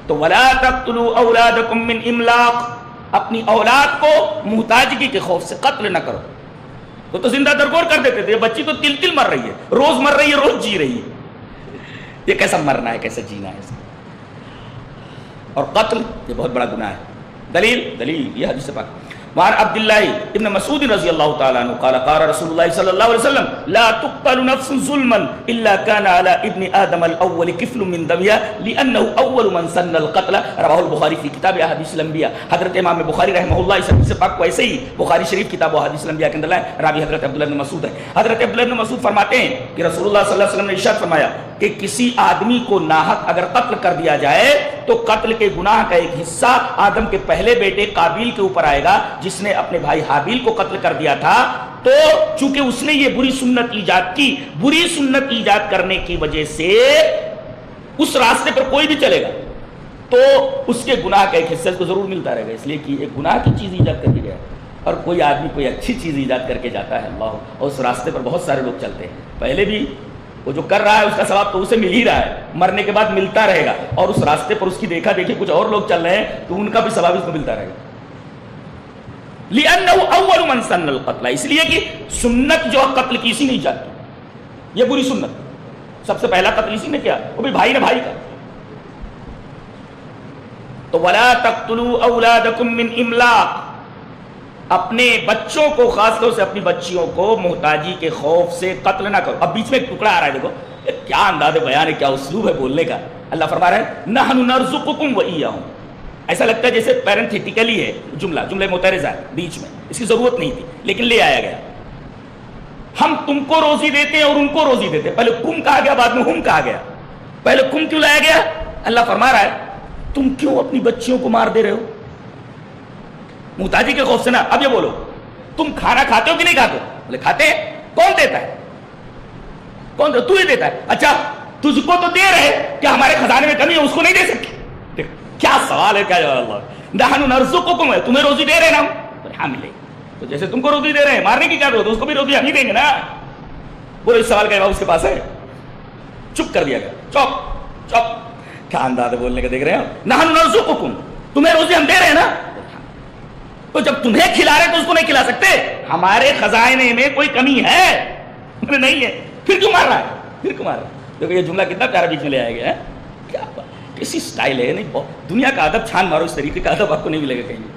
تو ولا تقتلوا اولادکم من املاق، اپنی اولاد کو محتاجگی کے خوف سے قتل نہ کرو. تو زندہ درگور کر دیتے تھے. بچی تو تل تل مر رہی ہے، روز مر رہی ہے، روز جی رہی ہے. یہ کیسا مرنا ہے، کیسا جینا ہے. اور قتل یہ بہت بڑا گناہ ہے. دلیل یہ حدیث پاک. وعن عبد الله ابن مسعود رضی اللہ تعالی عنہ قال قال رسول اللہ صلی اللہ علیہ وسلم لا تقتل نفس ظلما الا كان على ابن آدم الاول كفل من دمها لانه اول من سن القتل. رواه البخاری فی کتاب احادیث الانبیاء. حضرت امام بخاری رحمہ اللہ اس حدیث پاک کو ایسے ہی بخاری شریف کتاب احادیث الانبیاء کے اندر لائے. راوی حضرت عبداللہ بن مسعود ہے. حضرت عبداللہ بن مسعود فرماتے ہیں کہ رسول اللہ صلی اللہ علیہ وسلم نے ارشاد فرمایا کہ کسی آدمی کو ناحق اگر قتل کر دیا جائے تو قتل کے گناہ کا ایک حصہ آدم کے پہلے بیٹے قابیل کے اوپر آئے گا جس نے اپنے بھائی حابیل کو قتل کر دیا تھا. تو چونکہ اس نے یہ بری سنت ایجاد کی، بری سنت ایجاد کرنے کی وجہ سے اس راستے پر کوئی بھی چلے گا تو اس کے گناہ کا ایک حصہ اس کو ضرور ملتا رہے گا. اس لیے کہ ایک گناہ کی چیز ایجاد کر کے گیا اور کوئی آدمی کوئی اچھی چیز ایجاد کر کے جاتا ہے اللہ، اور اس راستے پر بہت سارے لوگ چلتے ہیں. پہلے بھی وہ جو کر رہا ہے اس کا ثواب تو اسے مل ہی رہا ہے، مرنے کے بعد ملتا رہے گا. اور اس راستے پر اس کی دیکھا دیکھی کچھ اور لوگ چل رہے ہیں تو ان کا بھی ثواب اس کو ملتا رہے گا. لِأَنَّهُ أَوَّلُ مَنْ سَنَّ الْقَتْلَ، اس لیے کہ سنت جو قتل کی اسی نہیں جاتی، یہ بری سنت. سب سے پہلا قتل اسی نے کیا، وہ بھی بھائی نے بھائی کا. تو وَلَا تَقْتُلُوا أَوْلَادَكُمْ مِنْ إِمْلَاقٍ، اپنے بچوں کو، خاص طور سے اپنی بچیوں کو محتاجی کے خوف سے قتل نہ کرو. اب بیچ میں ایک ٹکڑا آ رہا ہے، دیکھو کیا انداز بیان ہے، کیا اسلوب ہے بولنے کا. اللہ فرما رہا ہے نحن نرزقکم وإیاہم. ایسا لگتا ہے جیسے پیرنتھیٹیکلی ہے جملہ معترضہ ہے بیچ میں، اس کی ضرورت نہیں تھی لیکن لے آیا گیا. ہم تم کو روزی دیتے ہیں اور ان کو روزی دیتے ہیں. پہلے کم کہا گیا، بعد میں ہم کہا گیا. پہلے کم کیوں لایا گیا؟ اللہ فرما رہا ہے تم کیوں اپنی بچیوں کو مار دے رہے ہو محتاجی کے خوف سے نا. اب یہ بولو تم کھانا کھاتے ہو کہ نہیں کھاتے؟ بولے کھاتے ہیں. کون دیتا ہے؟ کون دیتا؟ تو ہی دیتا ہے. اچھا تجھ کو تو دے رہے کہ ہمارے خزانے میں کمی ہے، اس کو نہیں دے سکتے. کیا سوال ہے، کیا جواب. اللہ نحن نرزقکم، تمہیں روزی دے رہے نا ہم. ہاں ملے تو جیسے تم کو روزی دے رہے ہیں، مارنے کی کیا ضرورت ہے، اس کو بھی روزی ہم ہی دیں گے نا. بولے اس سوال کا جواب اس کے پاس ہے. چپ کر دیا گیا. چپ چپ. کیا انداز ہے بولنے کا، دیکھ رہے ہیں. نحن نرزقکم، تمہیں روزی ہم دے رہے ہیں نا. تو جب تمہیں کھلا رہے تو اس کو نہیں کھلا سکتے؟ ہمارے خزانے میں کوئی کمی ہے؟ نہیں ہے. پھر کیوں مار رہا ہے؟ پھر کیوں مار رہا ہے؟ دیکھو یہ جملہ کتنا پیارا بیچ میں لے آیا گیا ہے. کیا کسی سٹائل ہے نہیں، دنیا کا ادب چھان مارو، اس طریقے کا ادب آپ کو نہیں ملے گا کہیں.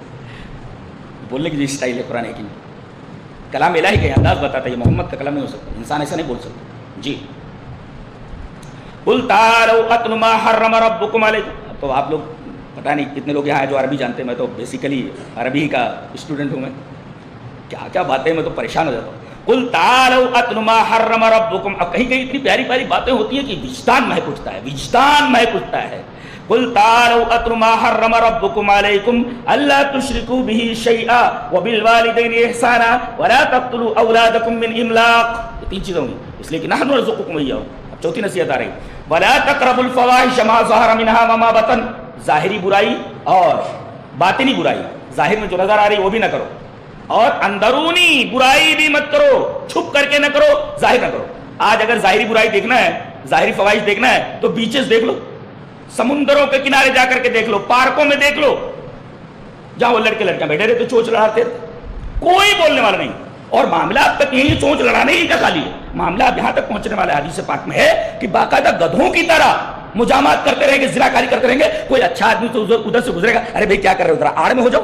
بولنے کی جو سٹائل ہے قرآن کی، کلام الہی کا انداز بتاتا ہے. یہ محمد کا کلام نہیں ہو سکتا، انسان ایسا نہیں بول سکتا. جی قل تعالوا اتل ما حرم ربکم علیکم. تو آپ لوگ پتہ نہیں کتنے لوگ یہاں ہیں جو عربی جانتے ہیں. میں تو بیسیکلی عربی کا اسٹوڈنٹ ہوں. میں کیا کیا باتیں، میں تو پریشان ہو جاتا ہوں. قل تعالوا اتل ما حرم ربکم. اب کہیں کہیں اتنی پیاری پیاری باتیں ہوتی ہیں کہ وجدان مہک اٹھتا ہے، وجدان مہک اٹھتا ہے. قل تعالوا اتل ما حرم ربکم علیکم الا تشرکوا به شیئا وبالوالدین احسانا ولا تقتلوا اولادکم من املاق. یہ تین چیزیں ہوئی اس لیے کہ نحن نرزقکم وإیاہم. اب چوتھی نصیحت آ رہی ولا تقربوا الفواحش ما ظهر منها وما بطن. ظاہری برائی اور باطنی برائی، ظاہر میں جو نظر آ رہی وہ بھی نہ کرو، اور اندرونی برائی بھی مت کرو. چھپ کر کے نہ کرو، ظاہر نہ کرو. آج اگر ظاہری برائی دیکھنا ہے، ظاہری فواحش دیکھنا ہے تو بیچز دیکھ لو، سمندروں کے کنارے جا کر کے دیکھ لو، پارکوں میں دیکھ لو، جہاں وہ لڑکے لڑکیاں بیٹھے رہتے چونچ لڑاتے، کوئی بولنے والا نہیں. اور معاملہ اب تک یہی چونچ لڑانے ہی کا خالی ہے. معاملہ اب یہاں تک پہنچنے والا حدیث پاک میں ہے کہ باقاعدہ گدھوں کی طرح مجامات کرتے رہیں گے، زناکاری کرتے رہیں گے. کوئی اچھا آدمی تو ادھر سے گزرے گا، ارے بھائی کیا کر رہے ہو، ذرا آڑ میں ہو جاؤ.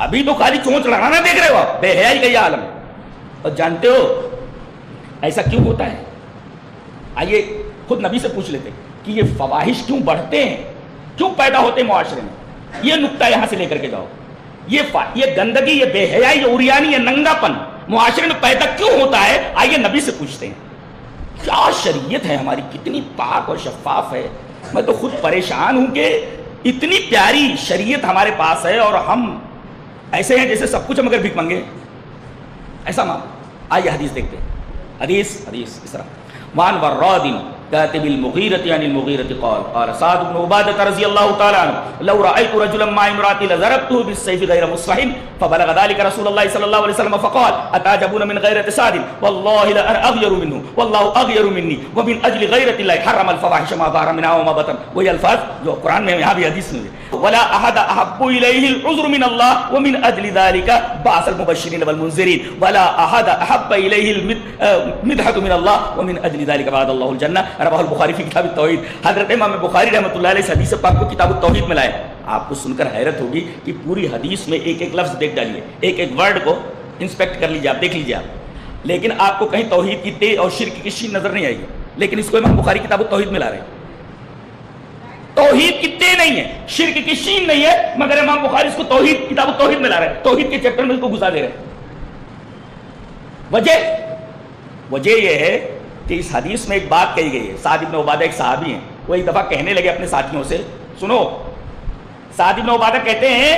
ابھی تو خالی چونچ لڑانا دیکھ رہے ہو آپ، بے حیائی کا یہ عالم ہے. اور جانتے ہو ایسا کیوں ہوتا ہے؟ آئیے خود نبی سے پوچھ لیتے کہ یہ فواحش کیوں بڑھتے ہیں، کیوں پیدا ہوتے ہیں معاشرے میں. یہ نقطہ یہاں سے لے کر کے جاؤ. یہ گندگی، یہ بے حیائی، یہ عریانی، یہ ننگا پن معاشرے میں پیدا کیوں ہوتا ہے؟ آئیے نبی سے پوچھتے ہیں. کیا شریعت ہے ہماری، کتنی پاک اور شفاف ہے. میں تو خود پریشان ہوں کہ اتنی پیاری شریعت ہمارے پاس ہے اور ہم ایسے ہیں جیسے سب کچھ ہم اگر بھیک مانگے. ایسا مان. آئیے حدیث دیکھتے ہیں. حدیث اس طرح وان وراد كاتب المغيرة عن المغيرة قال قال سعد بن عبادة رضي الله تعالى عنه لو رأيت رجلا مع امرأتي لضربته بالسيف غير مصفح فبلغ ذلك رسول الله صلى الله عليه وسلم فقال أتعجبون من غيرة سعد والله لأنا أغير منه والله أغير مني ومن أجل غيرة الله حرم الفواحش ما ظهر منها وما بطن. وہی الفاظ جو قرآن میں یہاں بھی حدیث میں ولا أحد أحب إليه العذر من الله ومن أجل ذلك بعث المبشرين والمنذرين ولا أحد أحب إليه المدحة من الله ومن أجل ذلك بعد الله الجنة. رواہ البخاری فی کتاب التوحید. حضرت امام بخاری رحمۃ اللہ علیہ حدیث پاک کو کتاب التوحید میں لائے. آپ کو سن کر حیرت ہوگی کہ پوری حدیث میں ایک ایک لفظ دیکھ ڈالیے, ایک ایک ورڈ کو انسپیکٹ کر لیجیے, آپ دیکھ لیجیے آپ, لیکن آپ کو کہیں توحید کی تے اور شرک کی شین نظر نہیں آئے گی. لیکن اس کو امام بخاری کتاب التوحید میں لا رہے ہیں. توحید کی تے نہیں ہے, شرک کی شین نہیں ہے, مگر امام بخاری اس کو توحید کتاب التوحید میں لا رہے ہیں, توحید کے چیپٹر میں اس کو گھسا دے رہے ہیں. وجہ یہ ہے کہ اس حدیث میں ایک بات کہی گئی ہے. سعد بن عبادہ ایک صحابی ہیں, وہ ایک دفعہ کہنے لگے اپنے ساتھیوں سے, سنو, سعد بن عبادہ کہتے ہیں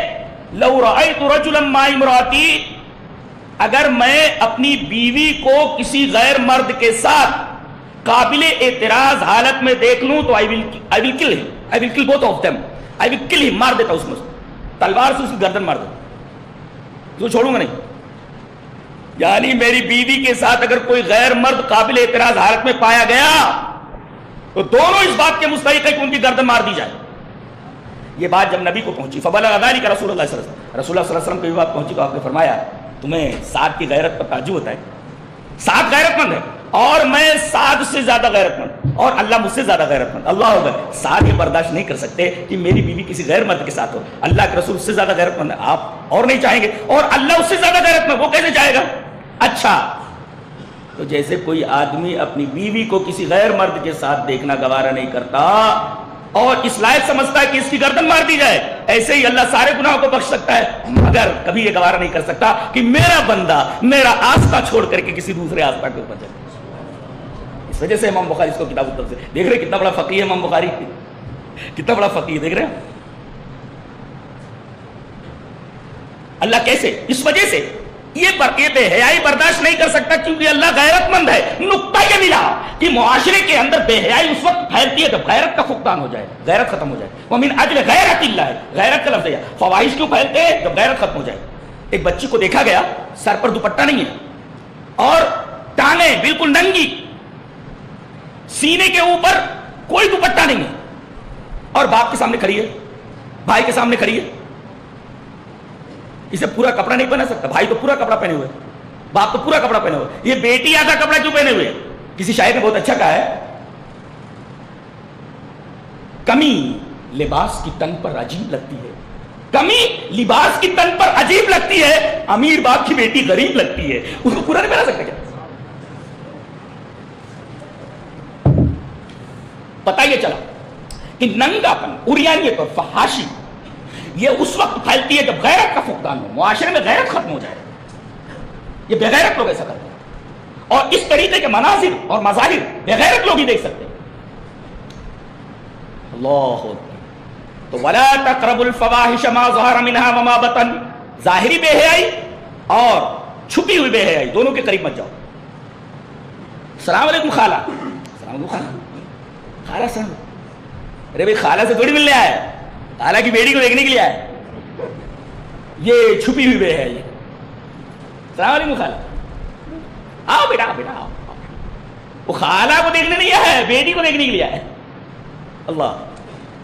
لو رأیت رجلا مع امراتی, اگر میں اپنی بیوی کو کسی غیر مرد کے ساتھ قابل اعتراض حالت میں دیکھ لوں تو I will kill him, I will kill both of them, I will kill him, مار دیتا اس میں, تلوار سے اس کی گردن مار دیتا, تو چھوڑوں گا نہیں. یعنی میری بیوی کے ساتھ اگر کوئی غیر مرد قابل اعتراض حالت میں پایا گیا تو دونوں اس بات کے مستحق ہے کہ ان کی گردن مار دی جائے. یہ بات جب نبی کو پہنچی فبلغ ذلک رسول اللہ صلی اللہ علیہ وسلم, رسول اللہ صلی اللہ علیہ وسلم کو یہ بات پہنچی تو آپ نے فرمایا تمہیں سعد کی غیرت پر تعجب ہوتا ہے؟ سعد غیرت مند ہے اور میں سعد سے زیادہ غیرت مند, اور اللہ مجھ سے زیادہ غیرت مند. اللہ اکبر. سعد یہ برداشت نہیں کر سکتے کہ میری بیوی کسی غیر مرد کے ساتھ ہو. اللہ کے رسول اس سے زیادہ غیرت مند ہے, آپ اور نہیں چاہیں گے, اور اللہ اس سے زیادہ غیرت مند, وہ کیسے چاہے گا؟ اچھا, تو جیسے کوئی آدمی اپنی بیوی کو کسی غیر مرد کے ساتھ دیکھنا گوارا نہیں کرتا اور اس لائق سمجھتا ہے کہ اس کی گردن مار دی جائے, ایسے ہی اللہ سارے گناہوں کو بخش سکتا ہے, مگر کبھی یہ گوارا نہیں کر سکتا کہ میرا بندہ میرا آستہ چھوڑ کر کے کسی دوسرے آستہ کے اوپر جائے. اس وجہ سے امام بخاری اس کو کتاب التوحید سے دیکھ رہے کتنا بڑا فقیہ ہے امام بخاری, کتنا بڑا فقیہ, دیکھ رہے ہیں اللہ کیسے, اس وجہ سے یہ بے حیائی برداشت نہیں کر سکتا کیونکہ اللہ غیرت مند ہے. نقطہ یہ ملا کہ معاشرے کے اندر بے حیائی اس وقت پھیلتی ہے جب غیرت کا فقدان ہو جائے, غیرت ختم ہو جائے. ومن اجل غیرت اللہ ہے, غیرت کا لفظ ہے. فواحش کیوں پھیلتے ہیں؟ جب غیرت ختم ہو جائے. ایک بچی کو دیکھا گیا سر پر دوپٹہ نہیں ہے اور ٹانگیں بالکل ننگی, سینے کے اوپر کوئی دوپٹہ نہیں ہے, اور باپ کے سامنے کھڑی ہے, بھائی کے سامنے کھڑی ہے. اسے پورا کپڑا نہیں پہنا سکتا, بھائی تو پورا کپڑا پہنے ہوئے, باپ تو پورا کپڑا پہنے ہوئے, یہ بیٹی آدھا کپڑا کیوں پہنے ہوئے؟ کسی شاعر نے بہت اچھا کہا ہے, کمی لباس کی تن پر عجیب لگتی ہے, کمی لباس کی تن پر عجیب لگتی ہے, امیر باپ کی بیٹی غریب لگتی ہے. اس کو پورا نہیں پہنا سکتا کیا؟ پتہ یہ چلا کہ ننگاپن, عریانیت اور فحاشی یہ اس وقت پھیلتی ہے جب غیرت کا فقدان ہو, معاشرے میں غیرت ختم ہو جائے. یہ بغیرت لوگ ایسا کرتے ہیں, اور اس طریقے کے مناظر اور مظاہر بغیرت لوگ ہی دیکھ سکتے ہیں. اللہ تو ولا تقربوا الفواحش ما ظهر منها وما بطن, ظاہری بے حیائی اور چھپی ہوئی بے حیائی دونوں کے قریب مت جاؤ. السلام علیکم خالہ, السلام علیکم خالہ, خالہ سلام, ارے بھائی خالہ سے تھوڑی ملنے آیا ہے, خالہ کی بیٹی کو دیکھنے کے لیے آئے. یہ چھپی ہوئی بے ہے. یہ السلام علیکم خالہ, آؤ بیٹا, آؤ بیٹا, آؤ. وہ خالہ کو دیکھنے نہیں آیا ہے, بیٹی کو دیکھنے کے لیے آیا ہے. اللہ,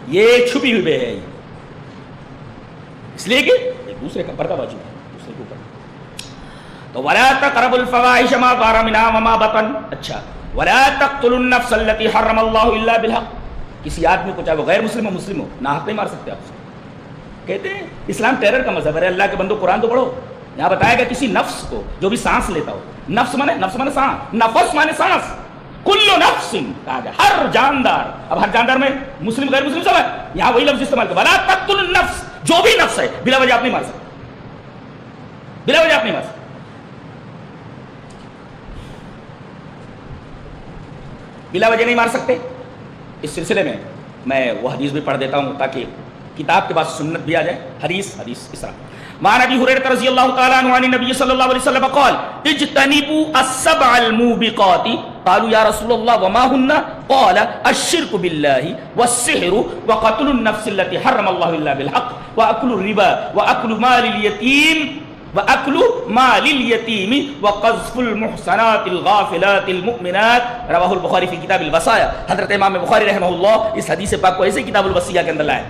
یہ چھپی ہوئی بے ہے, اس لیے کہ ایک دوسرے کا پردہ بازو ہے دوسرے کے اوپر. تو ولا تقربوا الفواحش ما ظهر منها وما بطن. اچھا, ولا تقتلوا النفس التي حرم الله الا بالحق, کسی آدمی کو چاہے وہ غیر مسلم ہو مسلم ہو ناحق نہیں مار سکتے آپ سے. کہتے ہیں اسلام ٹیرر کا مذہب ہے. اللہ کے بندو قرآن تو پڑھو, یہاں بتایا گیا کسی نفس کو جو بھی سانس لیتا ہو, نفس مانے سانس, نفس مانے سانس, کل نفس کہا گیا ہر جاندار. اب ہر جاندار میں مسلم غیر مسلم سب ہے, یہاں وہی لفظ استعمال کرو, ولا تقتلوا النفس, جو بھی نفس ہے بلا وجہ آپ نہیں مار سکتے, بلا وجہ آپ نہیں مار سکتے. بلا وجہ نہیں مار سکتے. اس سلسلے میں میں وہ حدیث بھی پڑھ دیتا ہوں تاکہ کتاب کے بعد سنت بھی آ جائے. حدیث اس طرح وعن ابی ہریرہ رضی اللہ تعالی عنہ عن النبی صلی اللہ علیہ وسلم قال اجتنبوا السبع الموبقات قالوا یا رسول اللہ وما ہن قال الشرك بالله والسحر وقتل النفس التي حرم الله الا بالحق واكل الربا واكل مال اليتيم وقذف المحصنات الغافلات المؤمنات رواہ البخاری فی کتاب الوصایا. حضرت امام بخاری رحمہ اللہ اس حدیث پاک کو ایسے کتاب الوصیہ کے اندر لائے.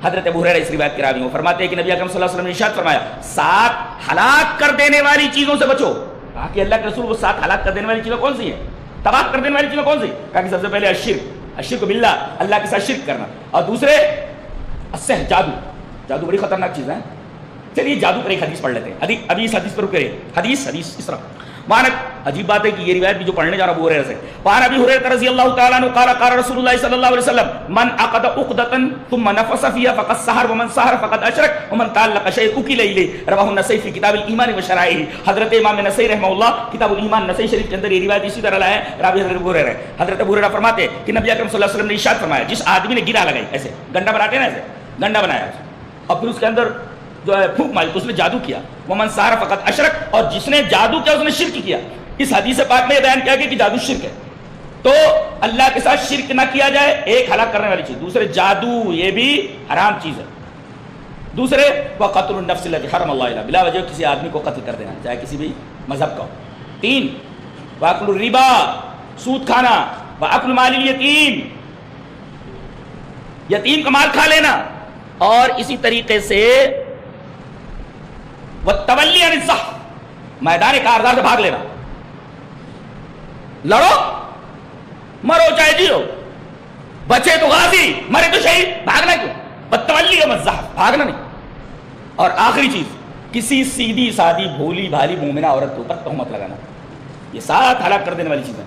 حضرت ابو ہریرہ اس روایت کے راوی ہیں، فرماتے ہیں کہ نبی اکرم صلی اللہ علیہ وسلم نے ارشاد فرمایا 7 ہلاک کر دینے والی چیزوں سے بچو. کہا کہ اللہ کے رسول وہ 7 ہلاک کر دینے والی چیزیں کون سی ہیں؟ تباہ کر دینے والی چیزیں کون سی؟ کہا کہ سب سے پہلے الشرک باللہ، اللہ کے ساتھ شرک کرنا، اور دوسرے السحر، جادو بڑی خطرناک چیز ہے. چلیے جادو پر ایک حدیث پڑھ لیتے ہیں. ابھی اس حدیث پر رکے. حدیث اس طرح مانک عجیب بات ہے کہ یہ روایت بھی جو پڑھنے جا رہا ابو ہریرہ سے. وعن ابی ہریرہ رضی اللہ تعالی عنہ قال قال رسول اللہ صلی اللہ علیہ وسلم من عقد عقدۃ ثم نفث فيها فقد سحر ومن سحر فقد اشرك ومن تعلق شيئا اكل الیہ. رواہ النسائی فی کتاب الایمان و شرائعہ. حضرت امام نسائی رحمہ اللہ کتاب الایمان نسائی شریف کے اندر یہ روایت اسی طرح لایا ہے. راوی حضرت ابو ہریرہ. حضرت ابو ہریرہ فرماتے ہیں کہ نبی اکرم صلی اللہ علیہ وسلم نے ارشاد فرمایا جس آدمی نے گرہ لگائی، ایسے گنڈا بناتے ہیں نا، ایسے گنڈا بنایا اور پھر اس کے اندر جو ہے پھونک ماری تو اس نے جادو کیا. ومن سحر فقد اشرک، اور جس نے جادو کیا اس نے شرک کیا. اس حدیث پاک میں یہ بیان کیا گیا کہ جادو شرک ہے. تو اللہ کے ساتھ شرک نہ کیا جائے، ایک ہلاک کرنے والی چیز. دوسرے جادو، یہ بھی حرام چیز ہے. دوسرے وقتل النفس التي حرم اللہ الا بلا وجہ، کسی آدمی کو قتل کر دینا چاہے کسی بھی مذہب کا ہو. 3 واکل الربا، سود کھانا. واکل مال الیتیم، یتیم کا مال کھا لینا. اور اسی طریقے سے والتولی عن الزحف، میدان کارزار سے بھاگ لینا. لڑو مرو چاہے جیو، بچے تو غازی مرے تو شہید، بھاگنا کیوں؟ والتولی عن الزحف، بھاگنا نہیں. اور آخری چیز کسی سیدھی سادی بھولی بھالی مومنہ عورت کے اوپر تہمت لگانا. یہ 7 ہلاک کر دینے والی چیزیں.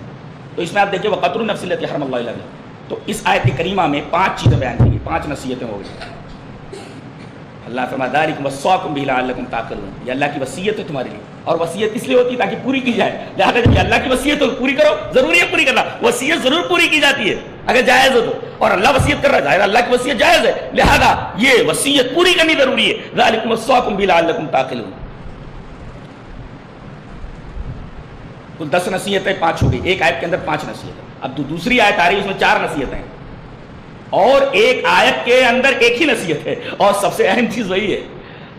تو اس میں آپ دیکھیں وقتل النفس التي حرم اللہ الا بالحق. تو اس آیت کریمہ میں 5 چیزیں بیان کی گئی، 5 نصیحتیں ہو گئی. اللہ فرماتا ہے ذالکم وصاکم بہ لعلکم تعقلون، یہ اللہ کی وصیت ہے تمہارے لیے. اور وصیت اس لیے ہوتی ہے تاکہ پوری کی جائے. لہٰذا جب یہ اللہ کی وصیت ہو پوری کرو، ضروری ہے پوری کرنا. وصیت ضرور پوری کی جاتی ہے اگر جائز ہو تو، اور اللہ وصیت کر رہا ہے، ظاہر اللہ کی وصیت جائز ہے، لہذا یہ وصیت پوری کرنی ضروری ہے. ذالکم وصاکم بہ لعلکم تعقلون. کل 10 نصیحتیں 5 ہو گئی. ایک آیت کے اندر 5 نصیحتیں. اب دوسری آیت آ رہی ہے اس میں 4 نصیحتیں ہیں، اور ایک آیت کے اندر ایک ہی نصیحت ہے، اور سب سے اہم چیز وہی ہے.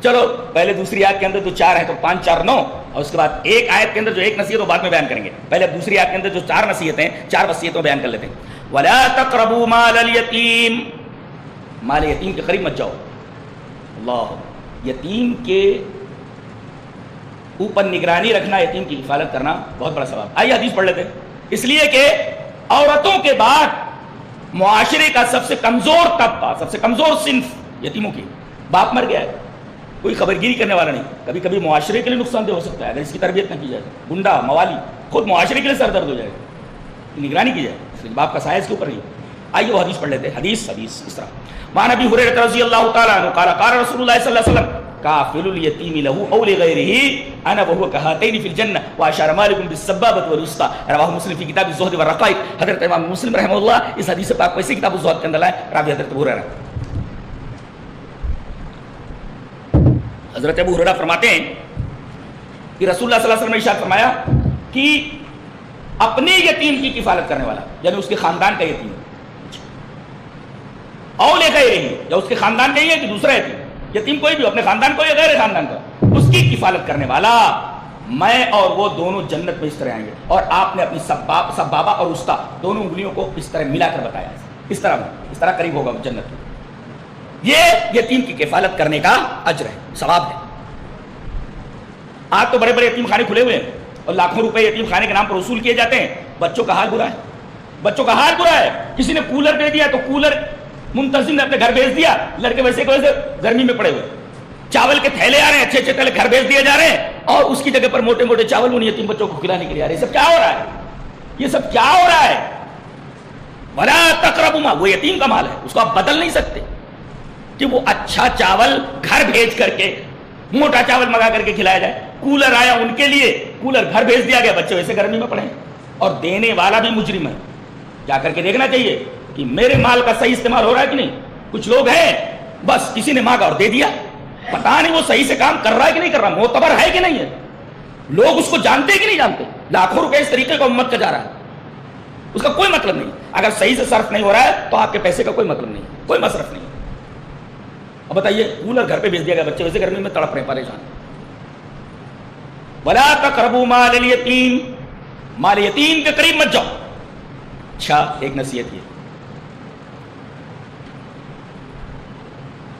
چلو پہلے دوسری آیت کے اندر تو 4 ہیں، تو 5 4 9، اور اس کے بعد ایک آیت کے اندر جو ایک نصیحت وہ بعد میں بیان کریں گے. پہلے دوسری آیت کے اندر جو 4 نصیحتیں 4 وصیتوں بیان کر لیتے ہیں. ولا تقربوا مال الیتیم، مال یتیم کے قریب مت جاؤ. اللہ، یتیم کے اوپر نگرانی رکھنا، یتیم کی حفاظت کرنا بہت بڑا ثواب. آئیے حدیث پڑھ لیتے ہیں. اس لیے کہ عورتوں کے بعد معاشرے کا سب سے کمزور طبقہ، سب سے کمزور صنف یتیموں کی. باپ مر گیا ہے، کوئی خبرگیری کرنے والا نہیں. کبھی کبھی معاشرے کے لیے نقصان دہ ہو سکتا ہے اگر اس کی تربیت نہ کی جائے. گنڈا موالی خود معاشرے کے لیے سر درد ہو جائے گا. نگرانی کی جائے، اس لیے باپ کا سایہ اس کے اوپر نہیں. آئیے وہ حدیث پڑھ لیتے ہیں. حدیث اس طرح وعن ابی ہریرہ رضی اللہ تعالی عنہ قال قال رسول اللہ صلی اللہ علیہ وسلم کافل الیتیم له او لغیرہ انا وهو کہاتین فی الجنہ واشار مالک بالسبابۃ والوسطى. رواہ مسلم فی کتاب الزہد والرقائق. حضرت امام مسلم رحمہ اللہ اس حدیث پاک کو اسی کتاب الزہد کے اندر لائے. راوی حضرت ابو ہریرہ. حضرت ابو ہریرہ فرماتے ہیں کہ رسول اللہ صلی اللہ علیہ وسلم نے ارشاد فرمایا کہ اپنے یتیم کی کفالت کرنے والا، یعنی اس کے خاندان کا یتیم، او لغیرہ، یا اس کے خاندان کا ہی ہے کہ دوسرا یتیم، یتیم کوئی بھی اپنے خاندان کو یا غیر خاندان کا، اس کی کفالت کرنے والا، میں اور وہ دونوں جنت میں اس طرح آئیں گے. اور آپ نے اپنی سبابہ اور وسطیٰ دونوں انگلیوں کو اس طرح ملا کر بتایا، اس طرح قریب ہوگا جنت. یہ یتیم کی کفالت کرنے کا اجر ہے، ثواب ہے. آج تو بڑے بڑے یتیم خانے کھلے ہوئے ہیں اور لاکھوں روپے یتیم خانے کے نام پر وصول کیے جاتے ہیں. بچوں کا حال برا ہے، بچوں کا حال برا ہے. کسی نے کولر دے دیا تو کولر منتظم نے اپنے گھر بھیج دیا، لڑکے ویسے ویسے گرمی میں پڑے ہوئے. چاول کے تھیلے آ رہے ہیں، اچھے اچھے تھیلے گھر بھیج دیے جا رہے ہیں، اور اس کی جگہ پر موٹے موٹے چاول ان یتیم بچوں کو کھلانے کے لیے آ رہے ہیں. یہ سب کیا ہو رہا ہے؟ یہ سب کیا ہو رہا ہے؟ ولا تقربوا مال، وہ یتیم کا مال ہے، اس کو آپ بدل نہیں سکتے کہ وہ اچھا چاول گھر بھیج کر کے موٹا چاول منگا کر کے کھلایا جائے. کولر آیا ان کے لیے، کولر گھر بھیج دیا گیا، بچے ویسے گرمی میں پڑے ہیں. اور دینے والا بھی مجرم ہے. جا کر کے دیکھنا چاہیے کہ میرے مال کا صحیح استعمال ہو رہا ہے کہ نہیں. کچھ لوگ ہیں بس کسی نے مانگا اور دے دیا، پتا نہیں وہ صحیح سے کام کر رہا ہے کہ نہیں کر رہا، معتبر ہے کہ نہیں ہے. لوگ اس کو جانتے کہ نہیں جانتے. لاکھوں روپے اس طریقے کا امت کا جا رہا ہے. اس کا کوئی مطلب نہیں. اگر صحیح سے صرف نہیں ہو رہا ہے تو آپ کے پیسے کا کوئی مطلب نہیں, کوئی مصرف نہیں. اب بتائیے کولر گھر پہ بھیج دیا گیا, بچے ویسے گرمی میں تڑپ رہے ہیں, پریشان. ولا تقربوا مال الیتیم, مال یتیم کے قریب مت جاؤ. اچھا ایک نصیحت یہ,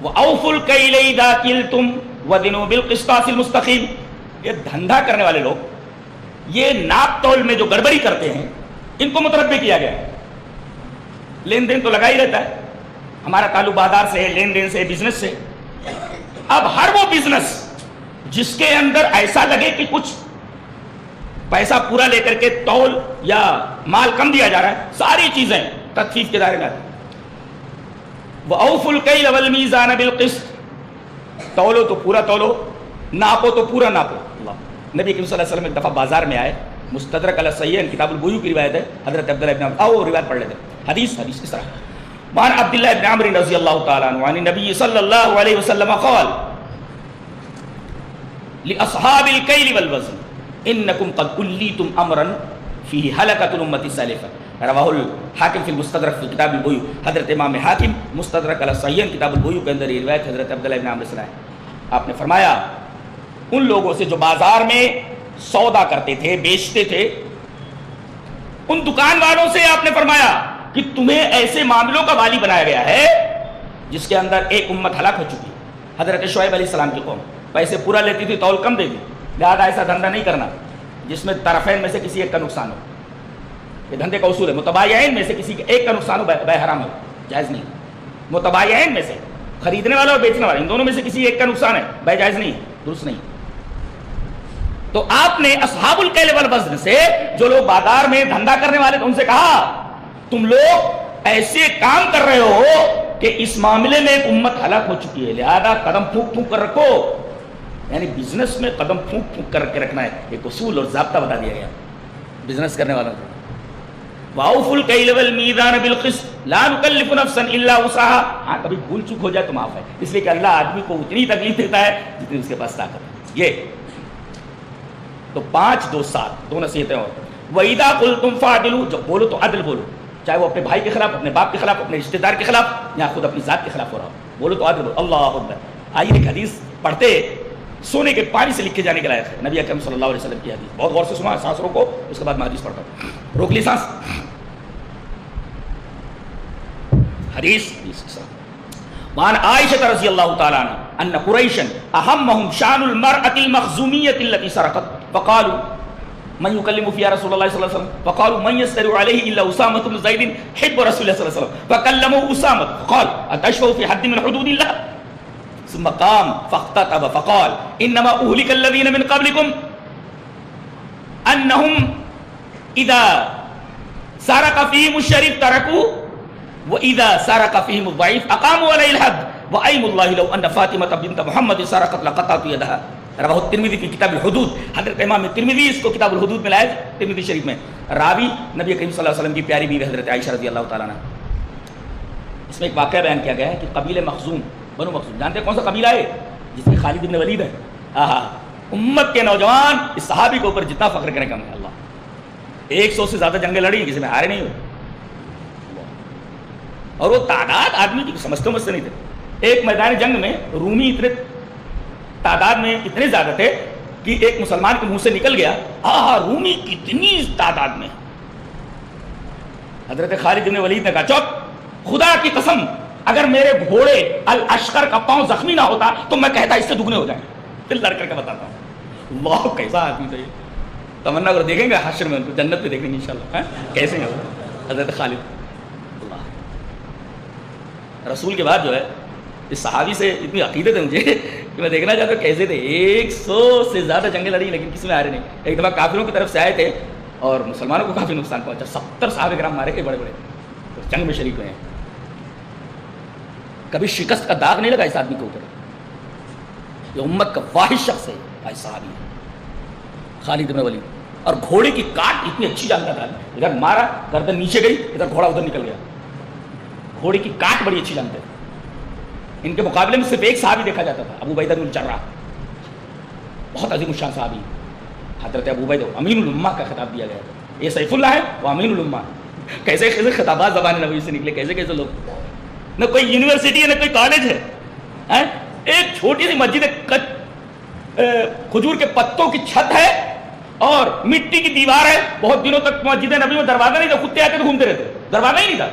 وَأَوْفُوا الْكَيْلَ إِذَا كِلْتُمْ وَزِنُوا بِالْقِسْطَاسِ الْمُسْتَقِيمِ. یہ دھندا کرنے والے لوگ, یہ ناپ تول میں جو گڑبڑی کرتے ہیں, ان کو متنبہ کیا گیا ہے. لین دین تو لگا ہی رہتا ہے, ہمارا تعلق بازار سے ہے, لین دین سے, بزنس سے. اب ہر وہ بزنس جس کے اندر ایسا لگے کہ کچھ پیسہ پورا لے کر کے تول یا مال کم دیا جا رہا ہے, ساری چیزیں تخفیف کے دائرے میں آتی ہیں. وَأَوْفُوا الْكَيْلَ وَالْمِيزَانَ بِالْقِسْطِ, تولو تو پورا تولو, ناپو تو پورا ناپو. اللہ نبی کریم صلی اللہ علیہ وسلم ایک دفعہ بازار میں آئے, مستدرک علی الصحیحین کتاب البیوع کی روایت ہے, حضرت عبداللہ ابن عمر, آؤ روایت پڑھ لیتے ہیں. حدیث اس طرح, وعن عبداللہ ابن عمر رضی اللہ تعالیٰ عنہ عن النبی صلی اللہ علیہ وسلم قال لأصحاب الكيل والوزن انکم قد کلیتم امرا فیہ حلقۃ الامۃ السالفہ. رواہ الحاکم فی المستدرک فی کتاب البیوع. حضرت امام حاکم مستدرک علی الصحیحین کتاب البیوع کے اندر یہ روایت حضرت عبداللہ ابن عمر سے ہے. آپ نے فرمایا ان لوگوں سے جو بازار میں سودا کرتے تھے, بیچتے تھے, ان دکان والوں سے آپ نے فرمایا کہ تمہیں ایسے معاملوں کا والی بنایا گیا ہے جس کے اندر ایک امت ہلاک ہو چکی. حضرت شعیب علیہ السلام کی قوم پیسے پورا لیتی تھی, تول کم دیتی, لہذا ایسا دھندا نہیں کرنا جس میں طرفین میں سے کسی ایک کا نقصان ہو. یہ دھندے کا اصول ہے, متبایعین میں سے کسی ایک کا نقصان ہو بے حرام ہو, جائز نہیں. متبایعین میں سے, خریدنے والا اور بیچنے والا, ان دونوں میں سے کسی ایک کا نقصان ہے, بے جائز نہیں, درست نہیں. تو آپ نے اصحاب الکیل والوزن سے, جو لوگ بازار میں دھندا کرنے والے تھے, ان سے کہا تم لوگ ایسے کام کر رہے ہو کہ اس معاملے میں ایک امت ہلاک ہو چکی ہے, لہذا قدم پھونک پھونک کر رکھو. یعنی بزنس میں قدم پھونک پھونک کر کے رکھنا ہے, ایک اصول اور ضابطہ بتا دیا گیا بزنس کرنے والوں کو. وَأَوْفُوا الْكَيْلَ وَالْمِيزَانَ بِالْقِسْطِ لَا نُكَلِّفُ نَفْسًا إِلَّا وُسْعَهَا. ہاں کبھی بھول چوک ہو جائے تو معاف ہے, اس لیے کہ اللہ آدمی کو اتنی تکلیف دیتا ہے جتنی اس کے پاس طاقت ہے. یہ تو 5 2 7 دو نصیحتیں اور. وَإِذَا قُلْتُمْ فَعْدِلُوا, جب بولو تو عدل بولو, چاہے وہ اپنے بھائی کے خلاف, اپنے باپ کے خلاف, اپنے رشتہ دار کے خلاف, یا خود اپنی ذات کے خلاف ہو رہا ہو, بولو تو عدل بولو. اللہ اکبر. آئیے ایک حدیث پڑھتے, سونے کے پانی سے لکھ کے جانے کے لائق ہے, نبی اکرم صلی اللہ علیہ وسلم کی حدیث. بہت غور سے سنا, سانس روکو, اس کے بعد میں حدیث پڑھتا ہوں. روک لی سانس. حدیث وعن عائشة رضی اللہ تعالی عنہ ان قریشا اہمهم شان المرأة المخزومیة التي سرقت فقالوا من يكلم فيها رسول الله صلى الله عليه وسلم فقالوا من يستر عليه الا اسامة بن زيد حب رسول الله صلى الله عليه وسلم فكلمه اسامة فقال اتشفع في حد من حدود الله ثم قام فاختطب فقال انما اهلك الذين من قبلكم انهم اذا سرق فيهم الشريف تركوه وَإِذَا سَرَقَ فِيهِمُ الضَّعِيفُ أَقَامُوا عَلَيْهِ الْحَدَّ وَأَيْمُ اللَّهِ لَوْ أَنَّ فَاطِمَةَ بِنْتَ مُحَمَّدٍ سَرَقَتْ لَقَطَعْتُ يَدَهَا. رواہ الترمذی کی کتاب الحدود. حضرت امام ترمذی اس کو کتاب الحدود میں لائے, ترمذی شریف میں. راوی نبی کریم صلی اللہ علیہ وسلم کی پیاری بیوی حضرت عائشہ رضی اللہ تعالیٰ عنہ. اس میں ایک واقعہ بیان کیا گیا ہے کہ قبیلہ مخزوم, بنو مخزوم, جانتے ہیں کون سا قبیلہ ہے؟ جس میں خالد بن ولید ہے. امت کے نوجوان اس صحابی کے اوپر جتنا فخر کریں کم ہے. اللہ 100 سے زیادہ جنگیں لڑی, کسی میں ہارے نہیں ہوئے, اور وہ تعداد آدمی کی سمجھتے نہیں تھے. ایک میدان جنگ میں رومی اتنے تعداد میں اتنے زیادہ تھے کہ ایک مسلمان کے منہ سے نکل گیا, رومی کتنی تعداد میں. حضرت خالد بن ولید نے کہا چپ, خدا کی قسم اگر میرے گھوڑے الاشکر کا پاؤں زخمی نہ ہوتا تو میں کہتا اس سے دگنے ہو جائیں. پھر لڑ کر کے بتاتا ہوں اللہ کیسا آدمی تھا. تمنا کر دیکھیں گے حشر میں, ان کو جنت پہ دیکھیں گے انشاءاللہ کیسے ہیں حضرت خالد. رسول کے بعد جو ہے اس صحابی سے اتنی عقیدت ہے مجھے کہ میں دیکھنا چاہتا ہوں کیسے تھے. 100 سے زیادہ جنگیں لڑی لیکن کسی میں ہارے نہیں. ایک دفعہ کافروں کی طرف سے آئے تھے اور مسلمانوں کو کافی نقصان پہنچا. 70 صحابہ کرام مارے گئے بڑے بڑے, جنگ میں شریک ہوئے ہیں. کبھی شکست کا داغ نہیں لگا اس آدمی کے اوپر. یہ امت کا واحد شخص ہے بھائی صحابی خالد بن ولید. اور گھوڑے کی کاٹ اتنی اچھی جانتا تھا, ادھر مارا گردن نیچے گئی, ادھر گھوڑا ادھر نکل گیا. گھوڑے کی کاٹ بڑی اچھی جانتے ہیں. ان کے مقابلے میں صرف ایک صحابی دیکھا جاتا تھا, ابو عبیدہ بن الجراح, بہت عظیم الشان صحابی. حضرت ابو عبیدہ امین الامہ کا خطاب دیا گیا. یہ سیف اللہ ہے, وہ امین الامہ. کیسے کیسے خطابات زبان نبوی سے نکلے، کیسے کیسے لوگ. نہ کوئی یونیورسٹی ہے نہ کوئی کالج ہے. ایک چھوٹی سی مسجد ہے، کھجور کے پتوں کی چھت ہے اور مٹی کی دیوار ہے. بہت دنوں تک مسجد نبی میں دروازہ نہیں تھا، کتے آتے تو گھومتے رہتے، دروازہ ہی نہیں تھا.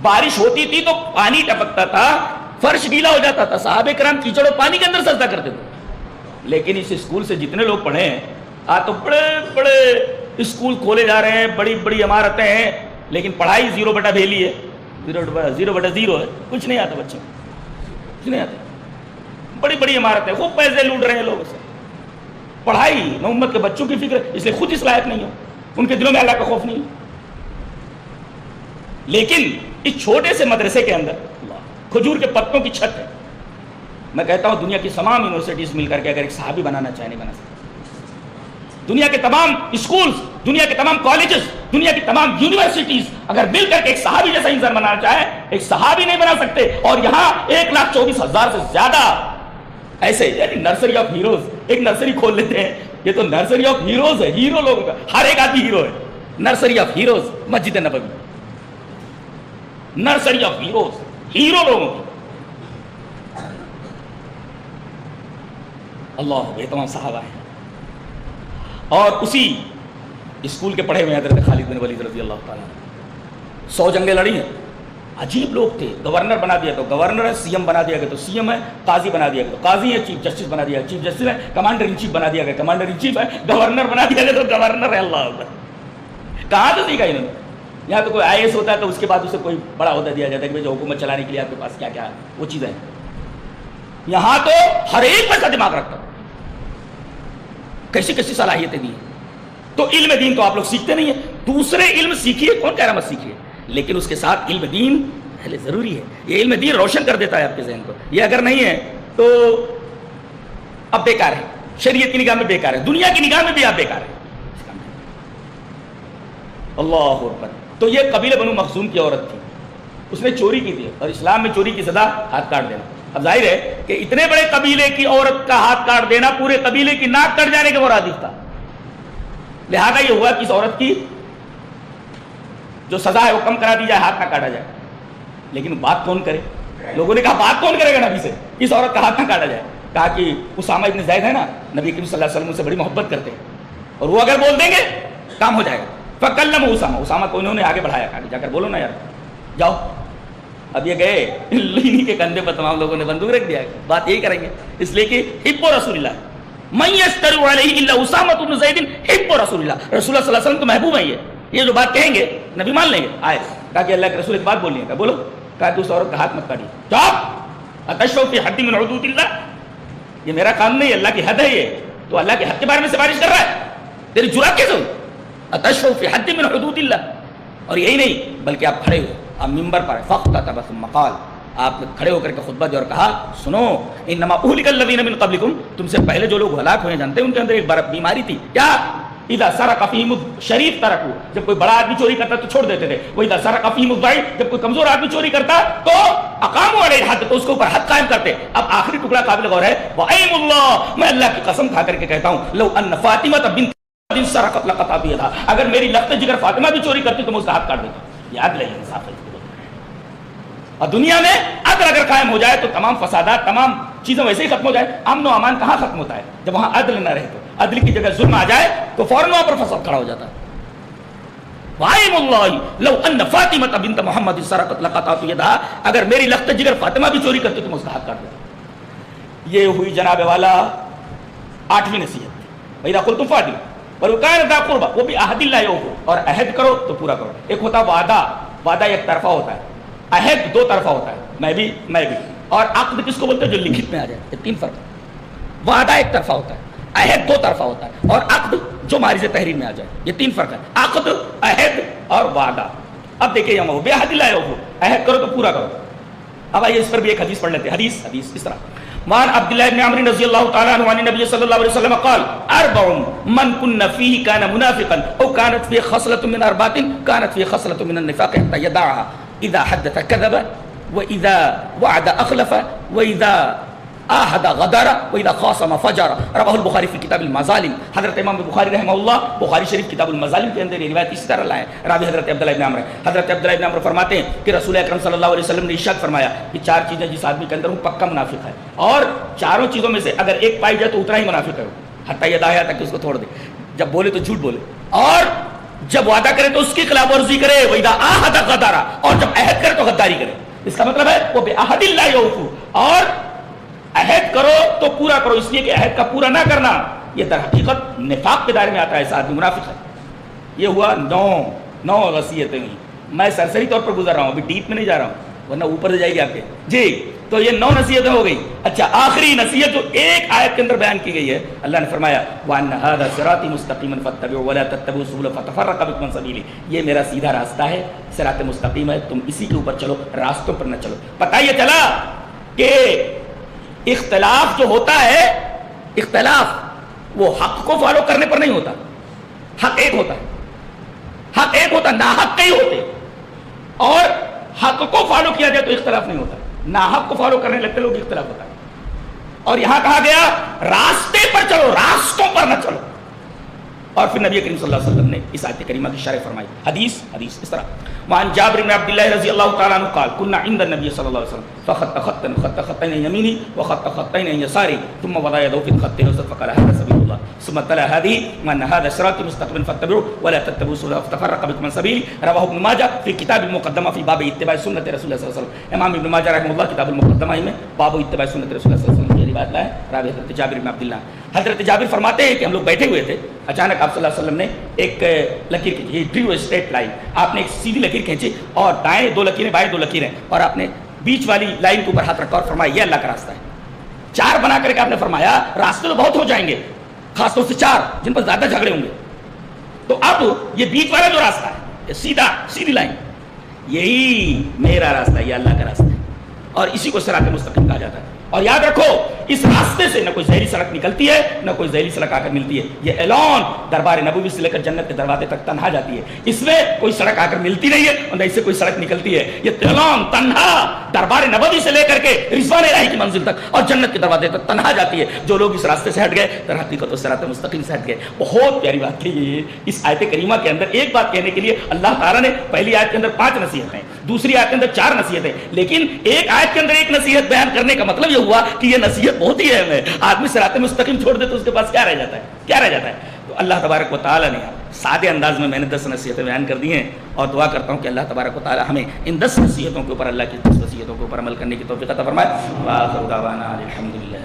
بارش ہوتی تھی تو پانی ٹپکتا تھا، فرش گیلا ہو جاتا تھا، صحابہ کرام کیچڑ اور پانی کے اندر سجدہ کرتے تھے. لیکن اس اسکول سے جتنے لوگ پڑھے ہیں آج تو بڑے بڑے اسکول کھولے جا رہے ہیں، بڑی بڑی عمارتیں ہیں، لیکن پڑھائی 0/بھیلی ہے، 0/0 ہے. کچھ نہیں آتا بچوں، کچھ نہیں آتا. بڑی بڑی عمارتیں، خوب پیسے لوٹ رہے ہیں لوگوں سے. پڑھائی نہ امت کے بچوں کی فکر، اس لیے خود اس لائق نہیں ہو، ان کے دلوں میں اللہ کا خوف نہیں. لیکن اس چھوٹے سے مدرسے کے اندر کھجور کے پتوں کی چھت ہے. میں کہتا ہوں دنیا کی تمام یونیورسٹیز مل کر کے اگر ایک صحابی بنانا چاہے نہیں بنا سکتے. دنیا کے تمام اسکولز، دنیا کے تمام کالجز، دنیا کی تمام یونیورسٹیز اگر مل کر کے ایک صحابی جیسا انسان بنانا چاہے، ایک صحابی نہیں بنا سکتے. اور یہاں 1,24,000 سے زیادہ ایسے، یعنی نرسری آف ہیروز، ایک نرسری کھول لیتے ہیں. یہ تو نرسری آف ہیروز ہے، ہیرو لوگوں کا، ہر ایک آدمی ہیرو ہے. Nursery of heroes Masjid Nabawi, nursery of heroes, hero لوگوں کی. اللہ، یہ تمام صحابہ ہیں. اور اسی اسکول کے پڑھے ہوئے حضرت خالد بن ولید رضی اللہ تعالیٰ، 100 جنگیں لڑی ہیں. عجیب لوگ تھے. گورنر بنا دیا تو گورنر ہے، سی ایم بنا دیا گیا تو سی ایم ہے، قاضی بنا دیا گیا تو قاضی ہے، چیف جسٹس بنا دیا گیا چیف جسٹس ہے، کمانڈر ان چیف بنا دیا گیا کمانڈر ان چیف ہے، گورنر بنا دیا گیا تو گورنر ہے. اللہ اکبر. کہاں تو سیکھا انہوں نے؟ یہاں تو کوئی IAS ہوتا ہے تو اس کے بعد اسے کوئی بڑا عہدہ دیا جاتا ہے کہ جو حکومت چلانے کے لیے آپ کے پاس کیا کیا وہ چیزیں ہیں. یہاں تو ہر ایک پر کا دماغ رکھتا، کیسی کیسی صلاحیتیں دی. تو علم دین تو آپ لوگ سیکھتے نہیں ہیں. دوسرے علم سیکھیے، کون کہہ رہا مت سیکھیے، لیکن اس کے ساتھ علم دین پہلے ضروری ہے. یہ علم دین روشن کر دیتا ہے آپ کے ذہن کو. یہ اگر نہیں ہے تو اب بیکار ہے، شریعت کی نگاہ میں بیکار ہے، دنیا کی نگاہ میں بھی آپ بیکار ہے. اللہ اکبر. تو یہ قبیلہ بنو مخزوم کی عورت تھی، اس نے چوری کی تھی، اور اسلام میں چوری کی سزا ہاتھ کاٹ دینا. اب ظاہر ہے کہ اتنے بڑے قبیلے کی عورت کا ہاتھ کاٹ دینا پورے قبیلے کی ناک کٹ جانے کے مرادف تھا. لہذا یہ ہوا کہ اس عورت کی جو سزا ہے وہ کم کرا دی جائے، ہاتھ نہ کاٹا جائے. لیکن بات کون کرے؟ لوگوں نے کہا بات کون کرے گا نبی سے، اس عورت کا ہاتھ نہ کاٹا جائے. کہا کہ اسامہ ابن زید ہے نا، نبی کریم صلی اللہ علیہ وسلم سے بڑی محبت کرتے ہیں، اور وہ اگر بول دیں گے کام ہو جائے گا. فکلم اسامہ کو انہوں نے آگے بڑھایا، کہا جا کر بولو نا یار، جاؤ. اب یہ گئے، انہی کے کندھے پر تمام لوگوں نے بندوق رکھ دیا، بات یہی کریں گے. اس لیے کہ حب رسول اللہ، من یستر علیہ الا اسامہ بن زید حب رسول اللہ، رسول اللہ صلی اللہ علیہ وسلم کو محبوب ہے. یہ جو بات کہیں گے نبی مان لیں گے. آئے کہا کہ اللہ کے رسول ایک بات بولنی ہے. کہا بولو. کہا کہ اس عورت کا ہاتھ مت کاٹیے. چپ، اتشفع فی حد من حدود اللہ، یہ میرا کام نہیں، اللہ کی حد ہے. یہ تو اللہ کی حد کے بارے میں سفارش کر رہا ہے، تیری جرأت کیسے ہوئی؟ اتشفع فی حد من حدود اللہ. اور یہی نہیں بلکہ آپ کھڑے ہوئے، آپ ممبر پر فخطب ثم قال، آپ نے کھڑے ہو کر کے خطبہ دیا اور کہا سنو، انما اہلک الذین من قبلکم، تم سے پہلے جو لوگ ہلاک ہوئے جانتے ہیں ان کے اندر ایک بیماری تھی. کیا؟ اذا سرق فیہم الشریف ترکوا، جب کوئی بڑا آدمی چوری کرتا تو چھوڑ دیتے تھے. واذا سرق فیہم الضعیف، جب کوئی کمزور آدمی چوری کرتا تو اقاموا علیہ الحد، تو اس کے اوپر حد قائم کرتے. اب آخری ٹکڑا قابل غور ہے، وَأَيْمُ اللَّهِ، میں اللہ کی قسم کھا کر کے کہتا ہوں، لو ان فاطمہ بنت سرقت لقطعت یدہا، اگر میری لخت جگر فاطمہ بھی چوری کرتی تو میں اس کا ہاتھ کاٹ دیتا. یاد رہے انصاف ہے. اور دنیا میں عدل اگر قائم ہو جائے تو تمام فسادات، تمام چیزیں ویسے ہی ختم ہو جائے. امن و امان کہاں ختم ہوتا ہے؟ جب وہاں عدل نہ رہے. تو عدل کی جگہ ظلم آ جائے تو فوراً وہاں پر فساد کھڑا ہو جاتا ہے. وَأَيْمُ اللَّهِ لَوْ أَنَّ فَاطِمَةَ بِنْتَ مُحَمَّدٍ سَرَقَتْ لَقَطَعْتُ يَدَهَا، اگر میری لخت جگر فاطمہ بھی چوری کرتی تو میں اس کا ہاتھ کاٹ دیتا. یہ ہوئی جناب والا 8ویں نصیحت. وَإِذَا قُلْتُمْ فَاعْدِلُوا وَلَوْ كَانَ ذَا قُرْبَىٰ، وہ بھی عہد اللہ ہو، اور عہد کرو تو پورا کرو. ایک ہوتا وعدہ، وعدہ ایک طرفہ ہوتا ہے، عہد دو طرفہ ہوتا ہے، میں بھی. اور عقد کس کو بولتے ہیں؟ جو لکھت میں آ جائے. یہ 3 فرق ہے. وعدہ ایک طرفہ ہوتا ہے، عہد دو طرفہ ہوتا ہے، اور عقد جو مارز تحریر میں آ جائے. یہ 3 فرق ہے، عقد، عہد اور وعدہ. اب دیکھیں یہاں بے عہد اللہ ہو، عہد کرو تو پورا کرو. اب آئیے اس پر بھی ایک حدیث پڑھ لیتے ہیں. حدیث اس طرح، وعن عبد الله بن عمرو رضي الله تعالى عنه عن النبي صلى الله عليه وسلم قال: 4 من كن فيه كان منافقا او كانت فيه خصلة من 4 كانت فيه خصلة من النفاق حتى يدعها. اذا حدث كذب، واذا وعد اخلف، واذا آہد غدر وإذا خاصم فجر، رواہ البخاری فی کتاب المظالم۔ حضرت امام بخاری رحمہ اللہ بخاری شریف کتاب المظالم کے اندر یہ روایت اسی طرح لائے، راوی حضرت عبداللہ ابن عمرو۔ حضرت عبداللہ ابن عمرو فرماتے ہیں کہ رسول اکرم صلی اللہ علیہ وسلم نے ارشاد فرمایا کہ 4 چیزیں جس آدمی کے اندر ہوں پکا منافق ہے، اور 4 چیزوں میں سے اگر ایک پائی جائے تو اتنا ہی منافق ہے، حتیٰ یہ داہیا تک کہ اس کو توڑ دے، جب بولے تو جھوٹ بولے، اور جب وعدہ کرے تو اس کی خلاف ورزی کرے، وَإِذَا عَاهَدَ غَدَرَ، اور جب عہد کرے تو غداری کرے۔ اس کا مطلب ہے وہ بِعَهْدِ اللَّهِ يَوْفُوا، اور عہد کرو تو پورا کرو، اس لیے کہ عہد کا پورا نہ کرنا یہ در حقیقت نفاق کے دائرے میں آتا ہے، ایسا آدمی منافق ہے۔ یہ ہوا 9 وصیتیں ہوئی، میں سرسری طور پر گزر رہا ہوں، ابھی ڈیپ میں نہیں جا رہا ہوں ورنہ اوپر سے جائے گی آپ کے جی۔ تو یہ 9 نصیحتیں ہو گئی۔ اچھا آخری نصیحت جو ایک آیت کے اندر بیان کی گئی ہے، اللہ نے فرمایا وَأَنَّ هَذَا صِرَاطِي مُسْتَقِيمًا فَاتَّبِعُوهُ وَلَا تَتَّبِعُوا السُّبُلَ فَتَفَرَّقَ بِكُمْ عَنْ سَبِيلِهِ، یہ میرا سیدھا راستہ ہے، صراط مستقیم ہے، تم اسی کے اوپر چلو، راستوں پر نہ چلو۔ پتہ یہ چلا کہ اختلاف جو ہوتا ہے، اختلاف وہ حق کو فالو کرنے پر نہیں ہوتا، حق ایک ہوتا ہے، حق ایک ہوتا، ناحق کئی ہوتے، اور حق کو فالو کیا جائے تو اختلاف نہیں ہوتا، ناحق کو فالو کرنے لگتے لوگ اختلاف ہوتا ہے۔ اور یہاں کہا گیا راستے پر چلو، راستوں پر نہ چلو۔ اور پھر نبی کریم صلی اللہ علیہ وسلم نے اس آیت کریمہ کی شرح فرمائی، حدیث اس طرح وعن جابر بن عبد الله رضی اللہ تعالیٰ عنہ قال كنا عند النبي صلی اللہ علیہ وسلم فخط خطين عن يمينه وخط خطين عن يساره ثم وضع يده في الخط الوسط فقال هذا سبيل الله ثم تلا هذه وان هذا صراطي مستقيما فاتبعوه ولا تتبعوا السبل فتفرق بكم عن سبيله، رواه ابن ماجہ في كتاب المقدمہ في باب اتباع سنت رسول اللہ صلی اللہ علیہ وسلم۔ امام ابن ماجہ رحمہ اللہ کتاب المقدمہ میں باب اتباع سنت رسول اللہ صلی اللہ علیہ وسلم کی روایت لائے، راوی حضرت جابر بن عبداللہ۔ حضرت جابر فرماتے ہیں کہ ہم لوگ بیٹھے ہوئے تھے، اچانک آپ صلی اللہ علیہ وسلم نے ایک لکیر کھینچی، یہ ڈریو اسٹریٹ لائن، آپ نے ایک سیدھی لکیر کھینچی اور دائیں 2 لکیریں بائیں 2 لکیریں، اور آپ نے بیچ والی لائن کے اوپر ہاتھ رکھا اور فرمایا یہ اللہ کا راستہ ہے۔ 4 بنا کر کے آپ نے فرمایا راستے تو بہت ہو جائیں گے، خاص طور سے 4 جن پر زیادہ جھگڑے ہوں گے، تو اب یہ بیچ والا جو راستہ ہے، یہ سیدھی لائن، یہی میرا راستہ ہے، یہ اللہ کا راستہ ہے، اور اسی کو صراط مستقیم کہا جاتا ہے۔ اور یاد رکھو اس راستے سے نہ کوئی زہری سڑک نکلتی ہے نہ کوئی زہری سڑک آ کر ملتی ہے، یہ اعلان دربار نبوی سے لے کر جنت کے دروازے تک تنہا جاتی ہے، اس میں کوئی سڑک آ کر ملتی نہیں ہے اور نہ اس سے کوئی سڑک نکلتی ہے، یہ اعلان تنہا دربار نبوی سے لے کر کے رضوان الہی کی منزل تک اور جنت کے دروازے تک تنہا جاتی ہے۔ جو لوگ اس راستے سے ہٹ گئے در حقیقت تو صراط مستقیم سے ہٹ گئے۔ بہت پیاری بات تھی یہ، اس آیت کریمہ کے اندر ایک بات کہنے کے لیے اللہ تعالیٰ نے پہلی آیت کے اندر 5 نصیحتیں، دوسری آیت کے اندر 4 نصیحتیں، لیکن ایک آیت کے اندر ایک نصیحت بیان کرنے کا مطلب یہ ہوا کہ یہ نصیحت بہت ہی اہم ہے۔ آدمی صراط مستقیم چھوڑ دے تو اس کے پاس کیا رہ جاتا ہے؟ تو اللہ تبارک و تعالیٰ نے سادے انداز میں نے 10 نصیحتیں بیان کر دی ہیں، اور دعا کرتا ہوں کہ اللہ تبارک و تعالیٰ ہمیں ان 10 نصیحتوں کے اوپر، اللہ کی 10 نصیحتوں کے اوپر عمل کرنے کی توفیق عطا فرمائے۔ وآخر دعوانا الحمدللہ۔